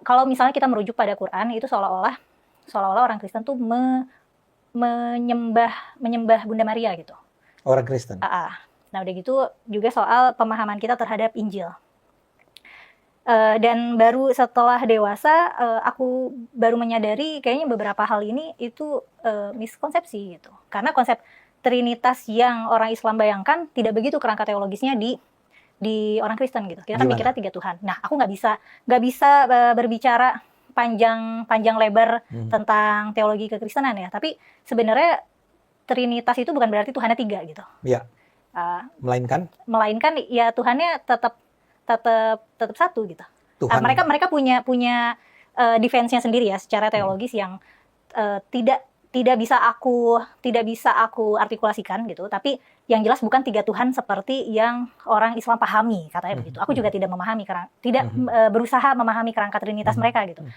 Kalau misalnya kita merujuk pada Quran, itu seolah-olah orang Kristen tuh menyembah Bunda Maria gitu. Orang Kristen. Nah udah gitu juga soal pemahaman kita terhadap Injil. Dan baru setelah dewasa aku baru menyadari kayaknya beberapa hal ini itu miskonsepsi gitu. Karena konsep Trinitas yang orang Islam bayangkan tidak begitu kerangka teologisnya di orang Kristen gitu. Kita kan mikirnya 3 Tuhan. Nah, aku nggak bisa berbicara panjang lebar tentang teologi kekristenan ya. Tapi sebenarnya Trinitas itu bukan berarti Tuhannya 3 gitu. Iya. Melainkan ya Tuhannya tetap satu gitu. Mereka punya defense-nya sendiri ya secara teologis yang tidak bisa aku artikulasikan gitu, tapi yang jelas bukan 3 Tuhan seperti yang orang Islam pahami, katanya begitu. Aku juga tidak memahami berusaha memahami kerangka Trinitas mereka gitu.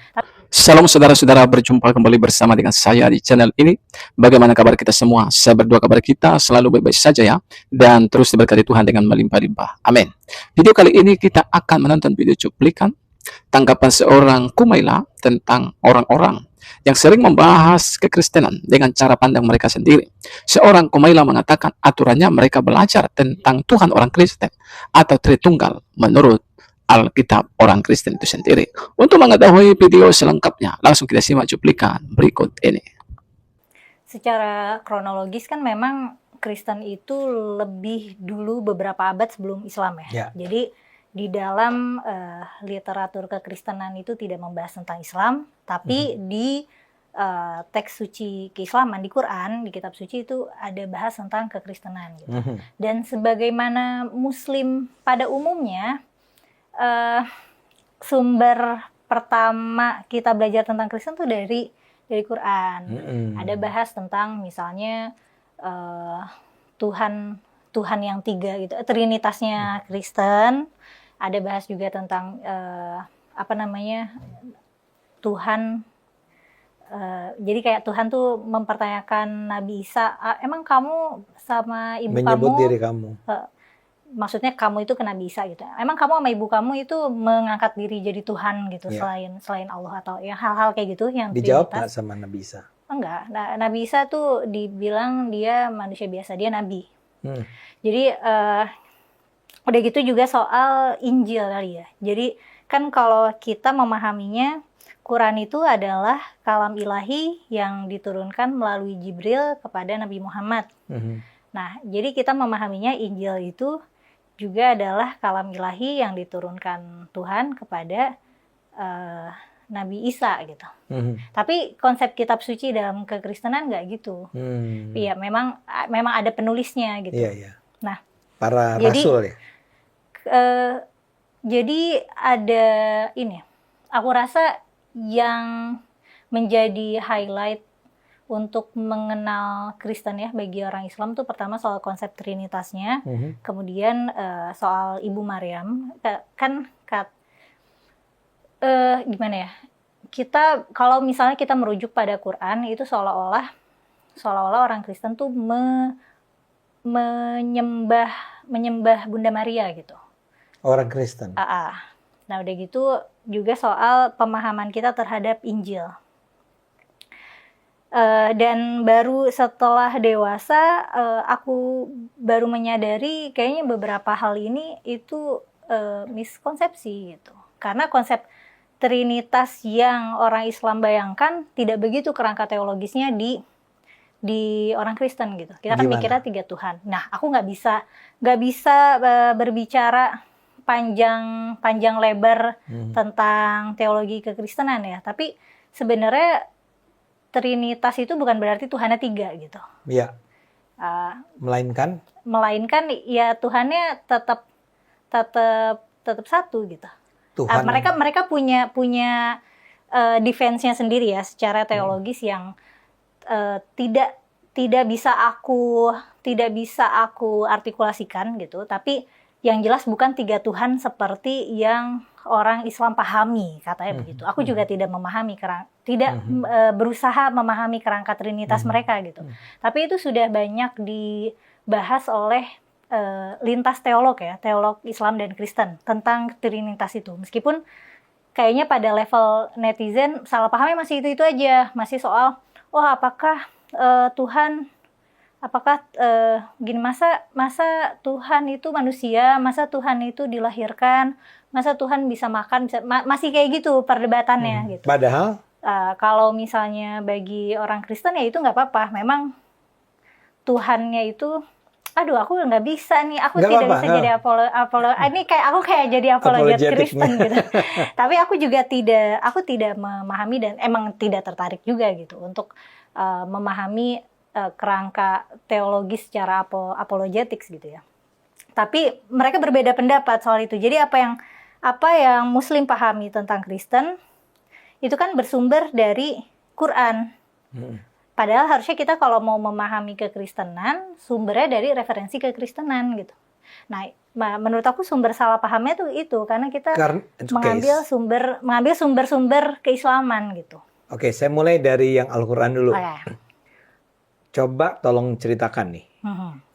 Salam saudara-saudara, berjumpa kembali bersama dengan saya di channel ini. Bagaimana kabar kita semua? Saya berdoa kabar kita selalu baik-baik saja ya, dan terus diberkati Tuhan dengan melimpah-limpah. Amin. Video kali ini kita akan menonton video cuplikan tanggapan seorang Kumaila tentang orang-orang yang sering membahas kekristenan dengan cara pandang mereka sendiri. Seorang Kumaila mengatakan aturannya mereka belajar tentang Tuhan orang Kristen atau Tritunggal menurut Alkitab orang Kristen itu sendiri. Untuk mengetahui video selengkapnya, langsung kita simak cuplikan berikut ini. Secara kronologis kan memang Kristen itu lebih dulu beberapa abad sebelum Islam ya. Jadi di dalam literatur kekristenan itu tidak membahas tentang Islam, tapi di teks suci keislaman di Quran, di kitab suci itu ada bahas tentang kekristenan gitu. Dan sebagaimana Muslim pada umumnya, sumber pertama kita belajar tentang Kristen tuh dari Quran. Ada bahas tentang misalnya Tuhan yang 3 gitu, Trinitasnya Kristen. Ada bahas juga tentang Tuhan. Jadi kayak Tuhan tuh mempertanyakan Nabi Isa, emang kamu sama ibu menyebut kamu, diri kamu, maksudnya kamu itu ke Nabi Isa gitu, emang kamu sama ibu kamu itu mengangkat diri jadi Tuhan gitu, selain Allah, atau ya hal-hal kayak gitu yang dijawab nggak sama Nabi Isa? Enggak. Nah, Nabi Isa tuh dibilang dia manusia biasa, dia nabi. Jadi udah gitu juga soal Injil kali ya. Jadi kan kalau kita memahaminya, Quran itu adalah kalam ilahi yang diturunkan melalui Jibril kepada Nabi Muhammad. Nah, jadi kita memahaminya Injil itu juga adalah kalam ilahi yang diturunkan Tuhan kepada Nabi Isa gitu. Tapi konsep kitab suci dalam kekristenan nggak gitu. Iya, memang ada penulisnya gitu. Nah, para rasul ya. Jadi ada ini, aku rasa yang menjadi highlight untuk mengenal Kristen ya bagi orang Islam tuh pertama soal konsep Trinitasnya, kemudian soal Ibu Maryam. Gimana ya? Kalau misalnya kita merujuk pada Quran, itu seolah-olah orang Kristen tuh menyembah Bunda Maria gitu. Orang Kristen. Nah udah gitu juga soal pemahaman kita terhadap Injil. Dan baru setelah dewasa aku baru menyadari kayaknya beberapa hal ini itu miskonsepsi gitu. Karena konsep Trinitas yang orang Islam bayangkan tidak begitu kerangka teologisnya di orang Kristen gitu. Kita kan mikirnya 3 Tuhan. Nah, aku nggak bisa berbicara panjang lebar tentang teologi kekristenan ya. Tapi sebenarnya Trinitas itu bukan berarti Tuhannya 3 gitu. Iya. Melainkan ya Tuhannya tetap satu gitu. Mereka punya defense-nya sendiri ya secara teologis yang tidak bisa aku artikulasikan gitu, tapi yang jelas bukan 3 Tuhan seperti yang orang Islam pahami, katanya begitu. Aku juga tidak berusaha memahami kerangka Trinitas mereka gitu. Tapi itu sudah banyak dibahas oleh lintas teolog ya, teolog Islam dan Kristen tentang Trinitas itu. Meskipun kayaknya pada level netizen salah pahamnya masih itu aja, masih soal apakah Tuhan, apakah gini, masa Tuhan itu manusia, masa Tuhan itu dilahirkan, masa Tuhan bisa makan, masih kayak gitu perdebatannya gitu. Padahal kalau misalnya bagi orang Kristen ya itu nggak apa-apa, memang Tuhannya itu, aduh aku nggak bisa nih, aku nggak tidak apa-apa, bisa jadi ini kayak aku kayak jadi apologet Kristen gitu. Tapi aku juga aku tidak memahami dan emang tidak tertarik juga gitu untuk memahami kerangka teologis secara apologetics gitu ya. Tapi mereka berbeda pendapat soal itu. Jadi apa yang Muslim pahami tentang Kristen itu kan bersumber dari Quran. Padahal harusnya kita kalau mau memahami kekristenan, sumbernya dari referensi kekristenan gitu. Nah, menurut aku sumber salah pahamnya tuh itu, karena kita mengambil sumber-sumber keislaman gitu. Oke, saya mulai dari yang Al-Quran dulu. Coba tolong ceritakan nih.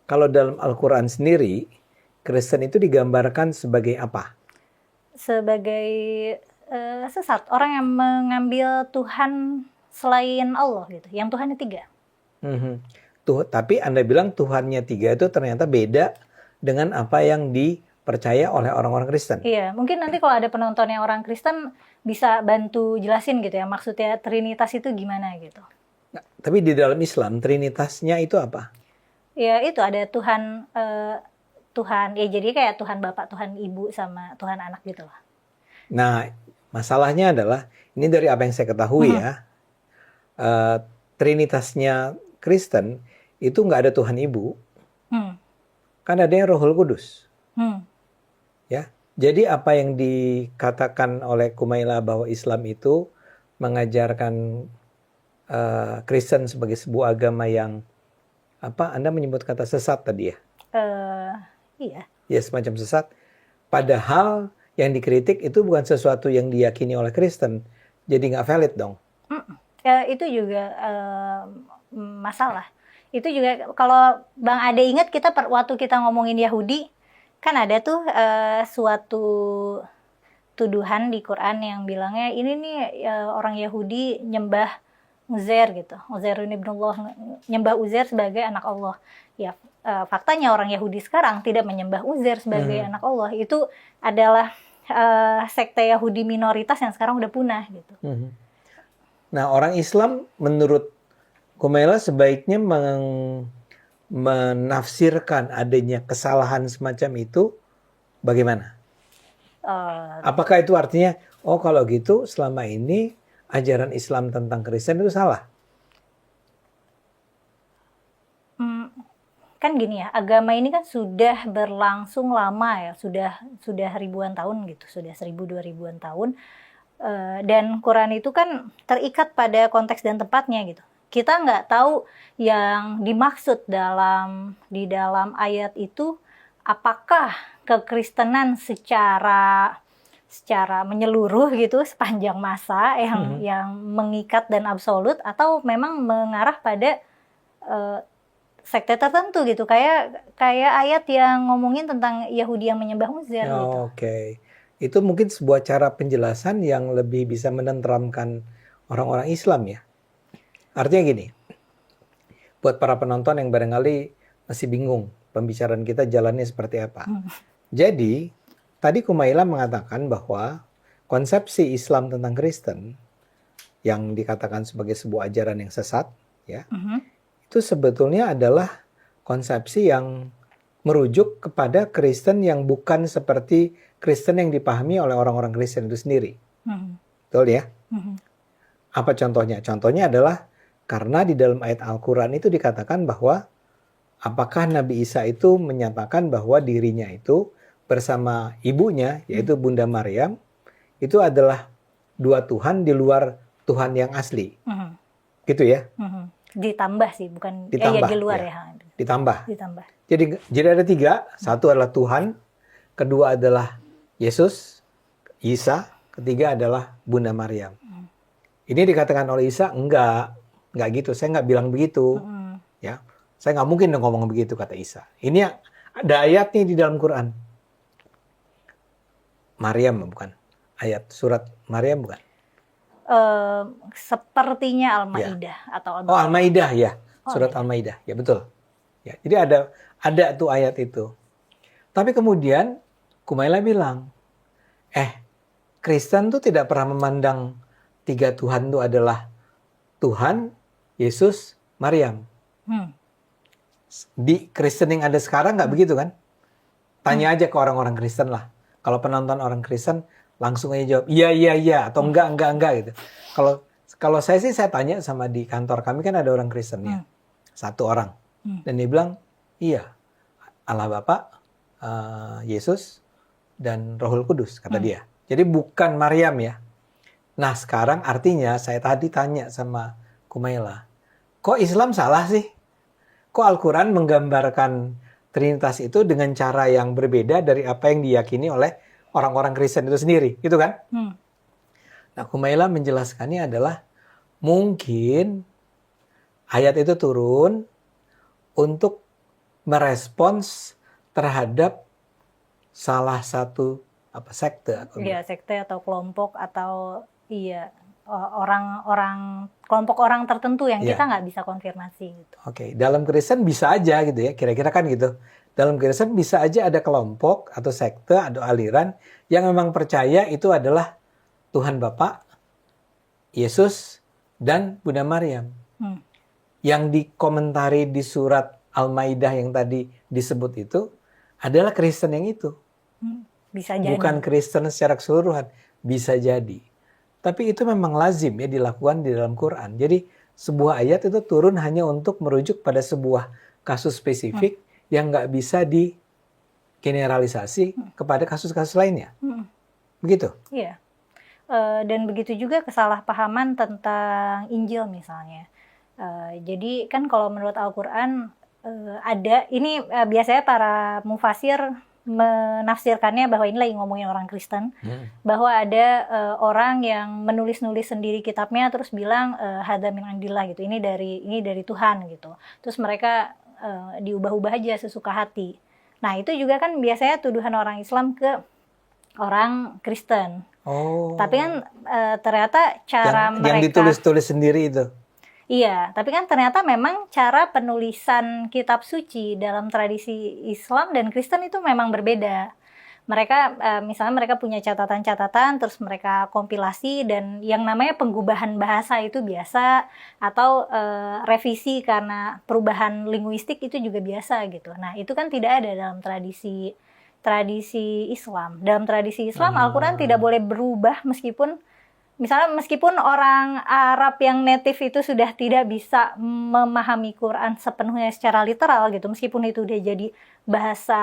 Kalau dalam Al-Quran sendiri, Kristen itu digambarkan sebagai apa? Sebagai sesat, orang yang mengambil Tuhan selain Allah gitu, yang Tuhannya 3. Tapi Anda bilang Tuhannya 3 itu ternyata beda dengan apa yang dipercaya oleh orang-orang Kristen. Iya, mungkin nanti kalau ada penonton yang orang Kristen bisa bantu jelasin gitu ya, maksudnya Trinitas itu gimana gitu. Nah, tapi di dalam Islam Trinitasnya itu apa? Ya itu ada Tuhan, ya jadi kayak Tuhan Bapak, Tuhan Ibu, sama Tuhan Anak gitu lah. Nah, masalahnya adalah ini dari apa yang saya ketahui ya. Trinitasnya Kristen itu nggak ada Tuhan Ibu, kan ada yang Rohul Kudus, ya. Jadi apa yang dikatakan oleh Kumaila bahwa Islam itu mengajarkan Kristen sebagai sebuah agama yang apa? Anda menyebut kata sesat tadi ya? Iya. Ya semacam sesat. Padahal yang dikritik itu bukan sesuatu yang diyakini oleh Kristen, jadi nggak valid dong. Itu juga masalah. Itu juga kalau Bang Ade ingat waktu kita ngomongin Yahudi, kan ada tuh suatu tuduhan di Quran yang bilangnya ini nih orang Yahudi nyembah Uzair gitu. Uzairun ibnullah, nyembah Uzair sebagai anak Allah. Ya faktanya orang Yahudi sekarang tidak menyembah Uzair sebagai anak Allah. Itu adalah sekte Yahudi minoritas yang sekarang udah punah gitu. Nah, orang Islam menurut Kumaila sebaiknya menafsirkan adanya kesalahan semacam itu bagaimana? Apakah itu artinya, kalau gitu selama ini ajaran Islam tentang Kristen itu salah? Kan gini ya, agama ini kan sudah berlangsung lama ya, sudah ribuan tahun gitu, sudah 1000-2000 tahun. Dan Quran itu kan terikat pada konteks dan tempatnya gitu. Kita nggak tahu yang dimaksud di dalam ayat itu apakah kekristenan secara menyeluruh gitu sepanjang masa yang mengikat dan absolut, atau memang mengarah pada sekte tertentu gitu, kayak ayat yang ngomongin tentang Yahudi yang menyembah Uzair gitu. Oke. Itu mungkin sebuah cara penjelasan yang lebih bisa menenteramkan orang-orang Islam ya. Artinya gini, buat para penonton yang barangkali masih bingung pembicaraan kita jalannya seperti apa. Jadi, tadi Kumaila mengatakan bahwa konsepsi Islam tentang Kristen yang dikatakan sebagai sebuah ajaran yang sesat, ya, itu sebetulnya adalah konsepsi yang merujuk kepada Kristen yang bukan seperti Kristen yang dipahami oleh orang-orang Kristen itu sendiri. Betul ya? Apa contohnya? Contohnya adalah karena di dalam ayat Al-Quran itu dikatakan bahwa apakah Nabi Isa itu menyatakan bahwa dirinya itu bersama ibunya, yaitu Bunda Maryam, itu adalah dua Tuhan di luar Tuhan yang asli. Gitu ya? Ditambah sih, bukan ditambah, di luar ya. Ditambah. Ditambah. Jadi ada 3, satu adalah Tuhan, kedua adalah Yesus, Isa, ketiga adalah Bunda Maryam. Ini dikatakan oleh Isa, enggak gitu, saya enggak bilang begitu. Ya, saya enggak mungkin ngomong begitu, kata Isa. Ini ada ayatnya di dalam Quran. Maryam bukan. ayat surat Maryam bukan? Sepertinya Al-Maidah atau Oh, Al-Maidah ya. Oh, Surat Al-Maidah. Ya, betul. Ya, jadi ada tuh ayat itu. Tapi kemudian Kumaila bilang, Kristen tuh tidak pernah memandang 3 Tuhan itu adalah Tuhan, Yesus, Maryam. Di Kristen yang ada sekarang nggak begitu kan? Tanya aja ke orang-orang Kristen lah. Kalau penonton orang Kristen langsung aja jawab iya atau enggak gitu. Kalau saya sih saya tanya sama di kantor kami kan ada orang Kristen ya. 1 orang. Dan dia bilang iya. Allah Bapa, Yesus dan Rohul Kudus kata dia. Jadi bukan Maryam ya. Nah, sekarang artinya saya tadi tanya sama Kumaila, kok Islam salah sih? Kok Al-Quran menggambarkan Trinitas itu dengan cara yang berbeda dari apa yang diyakini oleh orang-orang Kristen itu sendiri, gitu kan? Nah, Kumaila menjelaskannya adalah mungkin ayat itu turun untuk merespons terhadap salah satu sekte. Iya, sekte atau kelompok atau orang kelompok orang tertentu yang kita nggak bisa konfirmasi gitu. Oke, dalam Kristen bisa aja gitu ya, kira-kira kan gitu. Dalam Kristen bisa aja ada kelompok atau sekte atau aliran yang memang percaya itu adalah Tuhan Bapa, Yesus, dan Bunda Maryam. Yang dikomentari di surat Al-Maidah yang tadi disebut itu adalah Kristen yang itu. Bisa jadi. Bukan Kristen secara keseluruhan, bisa jadi. Tapi itu memang lazim ya dilakukan di dalam Quran. Jadi sebuah ayat itu turun hanya untuk merujuk pada sebuah kasus spesifik yang nggak bisa digeneralisasi kepada kasus-kasus lainnya. Begitu? Iya. Dan begitu juga kesalahpahaman tentang Injil misalnya. Jadi kan kalau menurut Al-Quran ada, ini biasanya para mufasir menafsirkannya bahwa ini lagi ngomongin orang Kristen, bahwa ada orang yang menulis-nulis sendiri kitabnya terus bilang hadza min indillah gitu, ini dari Tuhan gitu. Terus mereka diubah-ubah aja sesuka hati. Nah, itu juga kan biasanya tuduhan orang Islam ke orang Kristen. Tapi kan ternyata cara mereka yang ditulis-tulis sendiri itu. Iya, tapi kan ternyata memang cara penulisan kitab suci dalam tradisi Islam dan Kristen itu memang berbeda. Mereka misalnya mereka punya catatan-catatan, terus mereka kompilasi, dan yang namanya penggubahan bahasa itu biasa, atau revisi karena perubahan linguistik itu juga biasa gitu. Nah, itu kan tidak ada dalam tradisi Islam. Dalam tradisi Islam, Al-Quran tidak boleh berubah meskipun orang Arab yang native itu sudah tidak bisa memahami Quran sepenuhnya secara literal gitu, meskipun itu udah jadi bahasa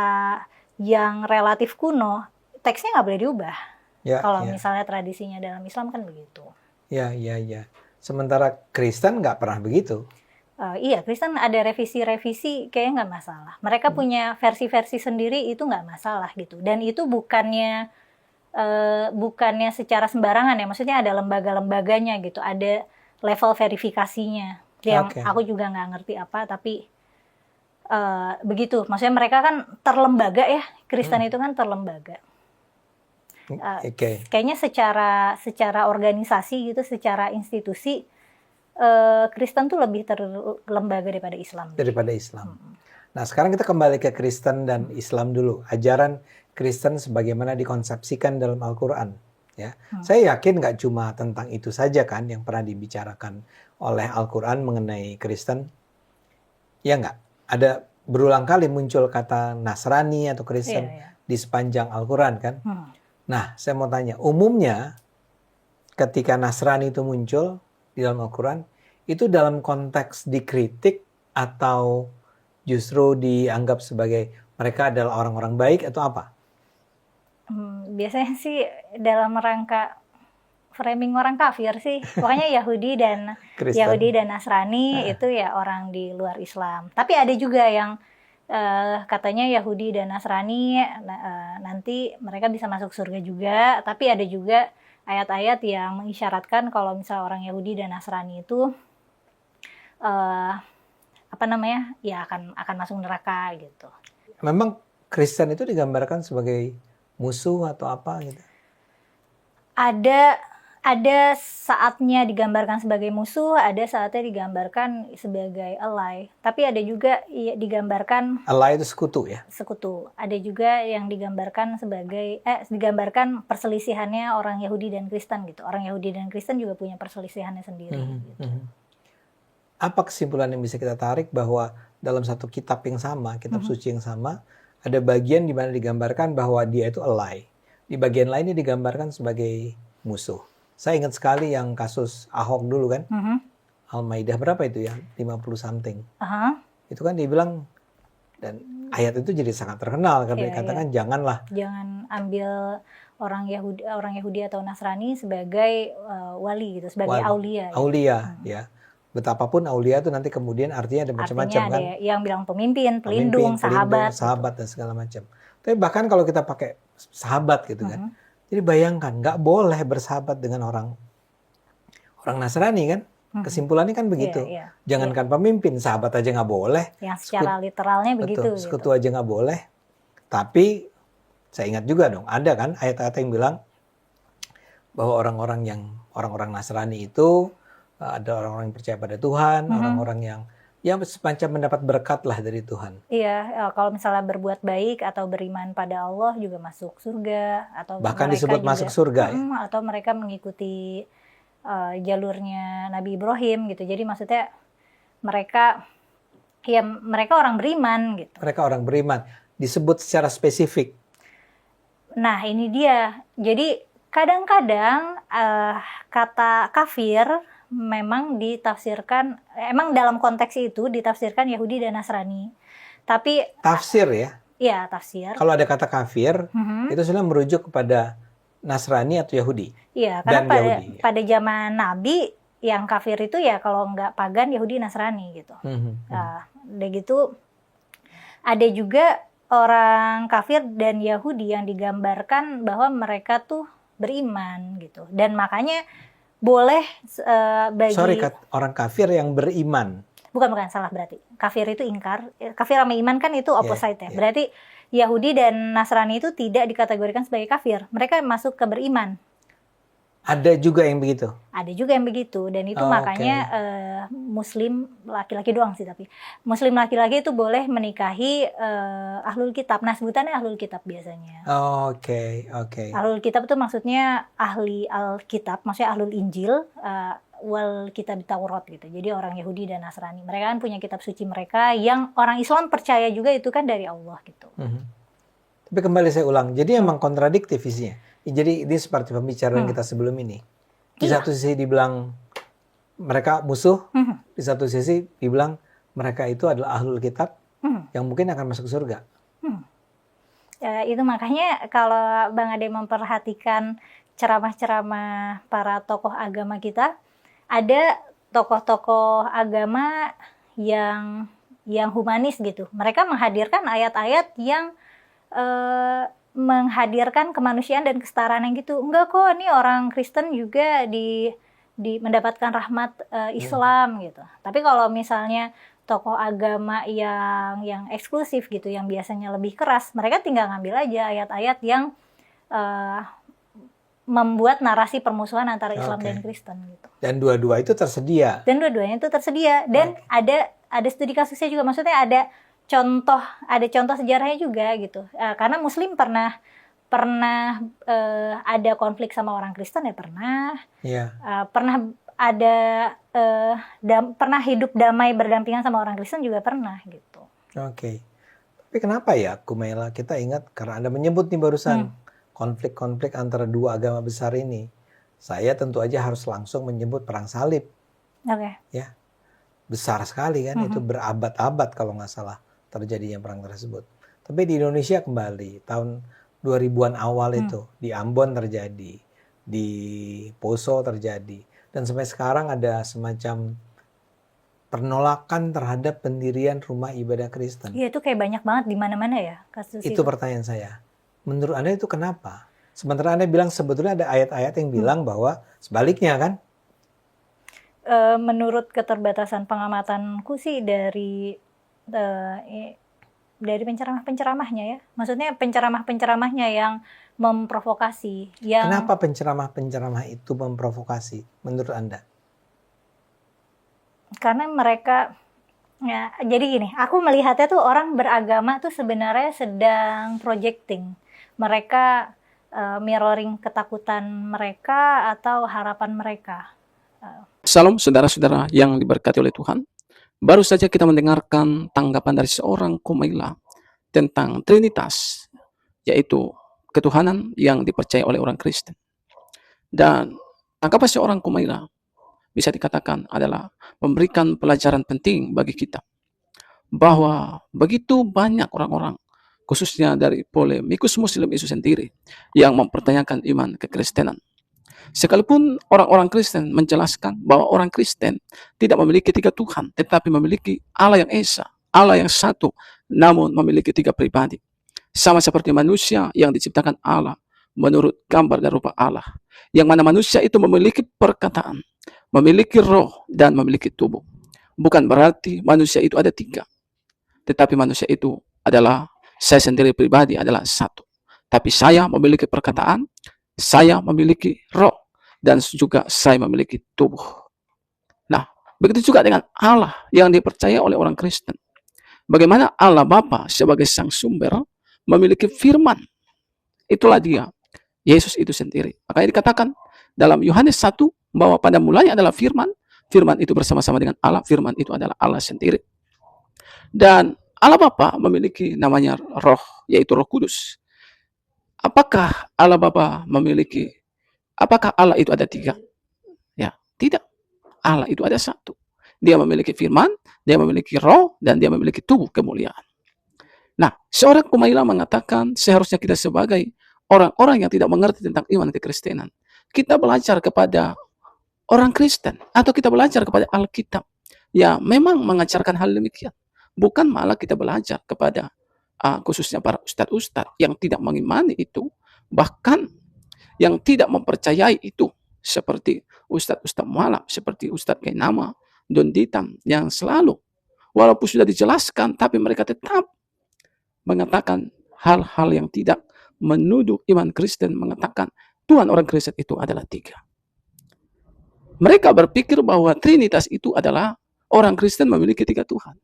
yang relatif kuno, teksnya nggak boleh diubah. Kalau misalnya tradisinya dalam Islam kan begitu. Ya. Sementara Kristen nggak pernah begitu. Iya, Kristen ada revisi-revisi kayaknya nggak masalah. Mereka punya versi-versi sendiri, itu nggak masalah gitu. Dan itu bukannya secara sembarangan ya, maksudnya ada lembaga-lembaganya gitu, ada level verifikasinya yang aku juga nggak ngerti apa, tapi begitu, maksudnya mereka kan terlembaga ya, Kristen itu kan terlembaga. Kayaknya secara organisasi gitu, secara institusi, Kristen tuh lebih terlembaga daripada Islam. Nah, sekarang kita kembali ke Kristen dan Islam dulu. Ajaran Kristen sebagaimana dikonsepsikan dalam Al-Quran. Ya. Saya yakin nggak cuma tentang itu saja kan yang pernah dibicarakan oleh Al-Quran mengenai Kristen. Ya nggak? Ada berulang kali muncul kata Nasrani atau Kristen di sepanjang Al-Quran kan. Nah, saya mau tanya, umumnya ketika Nasrani itu muncul di dalam Al-Quran, itu dalam konteks dikritik atau justru dianggap sebagai mereka adalah orang-orang baik atau apa? Biasanya sih dalam rangka framing orang kafir sih. Pokoknya Yahudi dan Nasrani itu ya orang di luar Islam. Tapi ada juga yang katanya Yahudi dan Nasrani nanti mereka bisa masuk surga juga. Tapi ada juga ayat-ayat yang mengisyaratkan kalau misalnya orang Yahudi dan Nasrani itu ya akan masuk neraka gitu. Memang Kristen itu digambarkan sebagai musuh atau apa gitu? ada saatnya digambarkan sebagai musuh, ada saatnya digambarkan sebagai ally. Tapi ada juga digambarkan ally itu sekutu ya. Sekutu. Ada juga yang digambarkan sebagai digambarkan perselisihannya orang Yahudi dan Kristen gitu. Orang Yahudi dan Kristen juga punya perselisihannya sendiri gitu. Apa kesimpulan yang bisa kita tarik bahwa dalam satu kitab yang sama, kitab suci yang sama, ada bagian di mana digambarkan bahwa dia itu ally. Di bagian lainnya digambarkan sebagai musuh. Saya ingat sekali yang kasus Ahok dulu kan. Al-Maidah berapa itu ya? 50 something. Itu kan dia bilang, dan ayat itu jadi sangat terkenal karena dikatakan janganlah. Jangan ambil orang Yahudi atau Nasrani sebagai wali gitu, sebagai aulia. Aulia ya. Betapapun aulia itu nanti kemudian artinya ada macam-macam kan. Ada yang bilang pemimpin, pelindung, sahabat dan segala macam. Tapi bahkan kalau kita pakai sahabat gitu kan. Jadi bayangkan, nggak boleh bersahabat dengan orang Nasrani kan? Kesimpulannya kan begitu. Jangankan pemimpin, sahabat aja nggak boleh. Yang secara literalnya begitu. Sekutu aja nggak boleh. Tapi saya ingat juga dong, ada kan ayat-ayat yang bilang bahwa orang-orang Nasrani itu ada orang-orang yang percaya pada Tuhan, orang-orang yang semacam mendapat berkat lah dari Tuhan. Iya, kalau misalnya berbuat baik atau beriman pada Allah juga masuk surga, atau bahkan disebut juga masuk surga ya. Atau mereka mengikuti jalurnya Nabi Ibrahim gitu. Jadi maksudnya mereka orang beriman gitu. Mereka orang beriman, disebut secara spesifik. Nah, ini dia. Jadi kadang-kadang kata kafir memang ditafsirkan, emang dalam konteks itu ditafsirkan Yahudi dan Nasrani. Tapi tafsir ya? Iya, tafsir. Kalau ada kata kafir, itu sebenarnya merujuk kepada Nasrani atau Yahudi. Iya, karena pada zaman Nabi yang kafir itu ya kalau nggak pagan Yahudi Nasrani gitu. Nah, udah gitu ada juga orang kafir dan Yahudi yang digambarkan bahwa mereka tuh beriman gitu, dan makanya boleh bagi orang kafir yang beriman. Bukan, salah berarti. Kafir itu ingkar. Kafir sama iman kan itu opposite ya. Berarti Yahudi dan Nasrani itu tidak dikategorikan sebagai kafir. Mereka masuk ke beriman. Ada juga yang begitu? Ada juga yang begitu. Dan itu makanya Muslim laki-laki doang sih tapi. Muslim laki-laki itu boleh menikahi ahlul kitab. Nah, sebutannya ahlul kitab biasanya. Oke. Ahlul kitab itu maksudnya ahli Alkitab. Maksudnya ahlul Injil. Wal kitab Taurat gitu. Jadi orang Yahudi dan Nasrani. Mereka kan punya kitab suci mereka yang orang Islam percaya juga itu kan dari Allah gitu. Tapi kembali saya ulang. Jadi emang kontradiktif isinya. Jadi ini seperti pembicaraan kita sebelum ini. Di satu sisi dibilang mereka musuh, di satu sisi dibilang mereka itu adalah ahlul kitab yang mungkin akan masuk surga. Itu makanya kalau Bang Ade memperhatikan ceramah-ceramah para tokoh agama kita, ada tokoh-tokoh agama yang humanis gitu. Mereka menghadirkan ayat-ayat yang menghadirkan kemanusiaan dan kesetaraan yang gitu. Enggak kok, ini orang Kristen juga mendapatkan rahmat Islam gitu. Tapi kalau misalnya tokoh agama yang eksklusif gitu, yang biasanya lebih keras, mereka tinggal ngambil aja ayat-ayat yang membuat narasi permusuhan antara Islam dan Kristen gitu. Dan dua-dua itu tersedia. Dan dua-duanya itu tersedia. Dan ada studi kasusnya juga, maksudnya ada contoh sejarahnya juga gitu. Karena Muslim pernah ada konflik sama orang Kristen ya pernah. Pernah ada pernah hidup damai berdampingan sama orang Kristen juga pernah gitu. Tapi kenapa ya Kumaila, kita ingat karena Anda menyebut nih barusan konflik-konflik antara dua agama besar ini. Saya tentu aja harus langsung menyebut perang salib. Ya. Besar sekali kan, itu berabad-abad kalau nggak salah terjadinya perang tersebut. Tapi di Indonesia kembali tahun 2000-an awal itu di Ambon terjadi, di Poso terjadi, dan sampai sekarang ada semacam penolakan terhadap pendirian rumah ibadah Kristen. Iya, itu kayak banyak banget di mana-mana ya kasus itu. Itu pertanyaan saya. Menurut Anda itu kenapa? Sementara Anda bilang sebetulnya ada ayat-ayat yang bilang bahwa sebaliknya kan? Menurut keterbatasan pengamatanku sih dari dari penceramah-penceramahnya ya. Maksudnya penceramah-penceramahnya yang memprovokasi. Yang Kenapa penceramah-penceramah itu memprovokasi menurut Anda? karena mereka ya, jadi gini, aku melihatnya tuh orang beragama tuh sebenarnya sedang projecting. Mereka mirroring ketakutan mereka atau harapan mereka. Salam saudara-saudara yang diberkati oleh Tuhan. Baru saja kita mendengarkan tanggapan dari seorang Kumaila tentang Trinitas, yaitu ketuhanan yang dipercaya oleh orang Kristen. Dan tanggapan seorang Kumaila bisa dikatakan adalah memberikan pelajaran penting bagi kita, bahwa begitu banyak orang-orang, khususnya dari polemikus Muslim itu sendiri, yang mempertanyakan iman kekristenan. Sekalipun orang-orang Kristen menjelaskan bahwa orang Kristen tidak memiliki 3 Tuhan, tetapi memiliki Allah yang Esa, Allah yang satu, namun memiliki 3 pribadi. Sama seperti manusia yang diciptakan Allah menurut gambar dan rupa Allah. Yang mana manusia itu memiliki perkataan, memiliki roh, dan memiliki tubuh. Bukan berarti manusia itu ada 3. Tetapi manusia itu adalah, saya sendiri pribadi adalah satu. Tapi saya memiliki perkataan, saya memiliki roh, dan juga saya memiliki tubuh. Nah, begitu juga dengan Allah yang dipercaya oleh orang Kristen. Bagaimana Allah Bapa sebagai sang sumber memiliki firman. Itulah dia, Yesus itu sendiri. Makanya dikatakan dalam Yohanes 1 bahwa pada mulanya adalah firman, firman itu bersama-sama dengan Allah, firman itu adalah Allah sendiri. Dan Allah Bapa memiliki namanya roh, yaitu Roh Kudus. Apakah Allah Bapa memiliki, apakah Allah itu ada 3? Ya, tidak. Allah itu ada 1. Dia memiliki firman, dia memiliki roh, dan dia memiliki tubuh kemuliaan. Nah, seorang Kumaila mengatakan seharusnya kita sebagai orang-orang yang tidak mengerti tentang iman kekristenan, kita belajar kepada orang Kristen, atau kita belajar kepada Alkitab yang memang mengajarkan hal demikian. Bukan malah kita belajar kepada khususnya para ustadz-ustadz yang tidak mengimani itu, bahkan yang tidak mempercayai itu, seperti ustadz-ustadz mualaf, seperti Ustadz Kainama, Don Ditam, yang selalu walaupun sudah dijelaskan, tapi mereka tetap mengatakan hal-hal yang tidak menuduh iman Kristen, mengatakan Tuhan orang Kristen itu adalah 3. Mereka berpikir bahwa Trinitas itu adalah orang Kristen memiliki 3 Tuhan.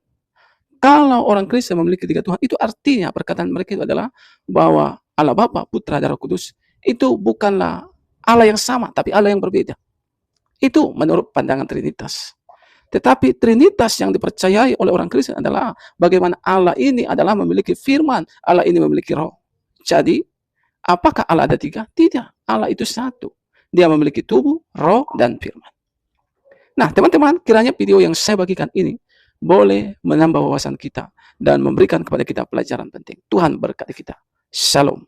Kalau orang Kristen memiliki 3 Tuhan, itu artinya perkataan mereka itu adalah bahwa Allah Bapa, Putra, dan Roh Kudus itu bukanlah Allah yang sama, tapi Allah yang berbeda. Itu menurut pandangan Trinitas. Tetapi Trinitas yang dipercayai oleh orang Kristen adalah bagaimana Allah ini adalah memiliki firman, Allah ini memiliki roh. Jadi, apakah Allah ada 3? Tidak, Allah itu 1. Dia memiliki tubuh, roh, dan firman. Nah, teman-teman, kiranya video yang saya bagikan ini boleh menambah wawasan kita dan memberikan kepada kita pelajaran penting. Tuhan berkati kita. Shalom.